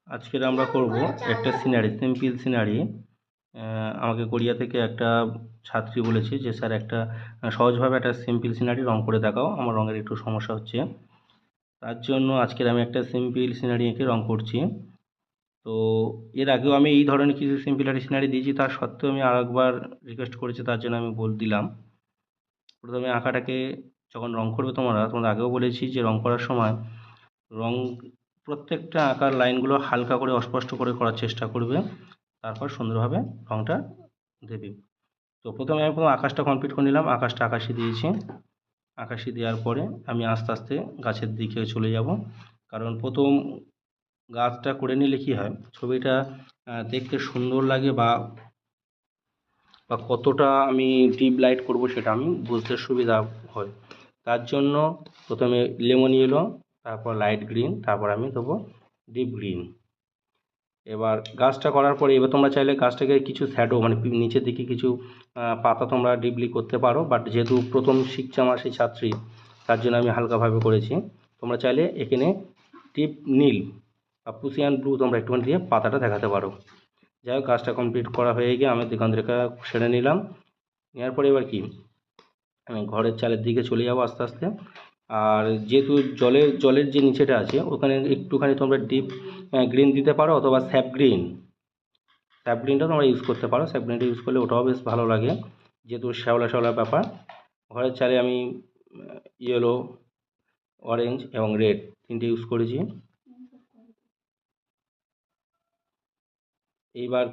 আজকে আমরা করব একটা সিনারি, সিম্পল সিনারি। আমাকে কোরিয়া থেকে একটা ছাত্রী বলেছে যে স্যার একটা সহজভাবে একটা সিম্পল সিনারি রং করে দেখাও, আমার রঙের একটু সমস্যা হচ্ছে। তার জন্য আজকের আমি একটা সিম্পল সিনারি এঁকে রং করছি। তো এর আগেও আমি এই ধরনের কিছু সিম্পল সিনারি দিয়েছি, তার সত্ত্বেও আমি আরেকবার রিকোয়েস্ট করেছি, তার জন্য আমি বল দিলাম। প্রথমে আঁকাটাকে যখন রং করবে তোমাদের আগেও বলেছি যে রং করার সময় রং প্রত্যেকটা আঁকার লাইনগুলো হালকা করে অস্পষ্ট করে করার চেষ্টা করবে, তারপর সুন্দরভাবে রংটা দেবে। তো প্রথমে আমি আকাশটা কমপ্লিট করে নিলাম, আকাশটা আকাশি দিয়েছি। আকাশি দেওয়ার পরে আমি আস্তে আস্তে গাছের দিকে চলে যাব, কারণ প্রথম গাছটা করে নিলে কী হয়, ছবিটা দেখতে সুন্দর লাগে বা কতটা আমি ডিপ লাইট করব সেটা আমি বুঝতে সুবিধা হয়। তার জন্য প্রথমে লেমন ইয়েলো, তারপর লাইট গ্রিন, তারপর আমি দেবো ডিপ গ্রিন। এবার গাছটা করার পরে এবার তোমরা চাইলে গাছটাকে কিছু শ্যাডো মানে নিচের দিকে কিছু পাতা তোমরা ডিপলি করতে পারো, বাট যেহেতু প্রথম শিখছে আমার সেই ছাত্রী, তার জন্য আমি হালকাভাবে করেছি। তোমরা চাইলে এখানে ডিপ নীল বা পুসিয়ান ব্লু তোমরা একটুখানি দিয়ে পাতাটা দেখাতে পারো। যাই হোক, কাজটা কমপ্লিট করা হয়ে গিয়ে আমি দিগন্তরেখা সেরে নিলাম। নেওয়ার পরে এবার কি আমি ঘরের চালের দিকে চলে যাব আস্তে আস্তে। আর যেহেতু জলের যে নিচেটা আছে ওখানে একটুখানি তোমরা ডিপ গ্রিন দিতে পারো, অথবা স্যাপ গ্রিনটা তোমরা ইউজ করতে পারো। স্যাপ গ্রিনটা ইউজ করলে ওটাও বেশ ভালো লাগে, যেহেতু শ্যাওলা শ্যাওলা ব্যাপার। ঘরের চালে আমি ইয়েলো, অরেঞ্জ এবং রেড তিনটে ইউজ করেছি। এইবার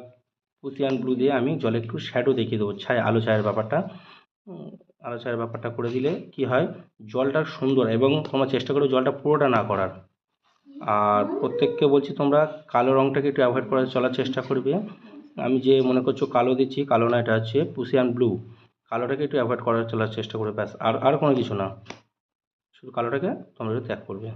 পুসিয়ান ব্লু দিয়ে আমি জলে একটু শ্যাডো দেখিয়ে দেবো, আলো ছায়ার ব্যাপারটা। আলো ছায়ার ব্যাপারটা করে দিলে কি হয়, জলটা সুন্দর, এবং তোমরা চেষ্টা করো জলটা পুরোটা না করার। আর প্রত্যেককে বলছি তোমরা কালো রঙটাকে একটু অ্যাভয়েড করার চলার চেষ্টা করবে। আমি যে মনে করছো কালো দিচ্ছি, কালো না, এটা হচ্ছে পুসিয়ান ব্লু। কালোটাকে একটু অ্যাভয়েড করার চলার চেষ্টা করবে, ব্যাস। আর কোনো কিছু না, শুধু কালোটাকে তোমরা ত্যাগ করবে।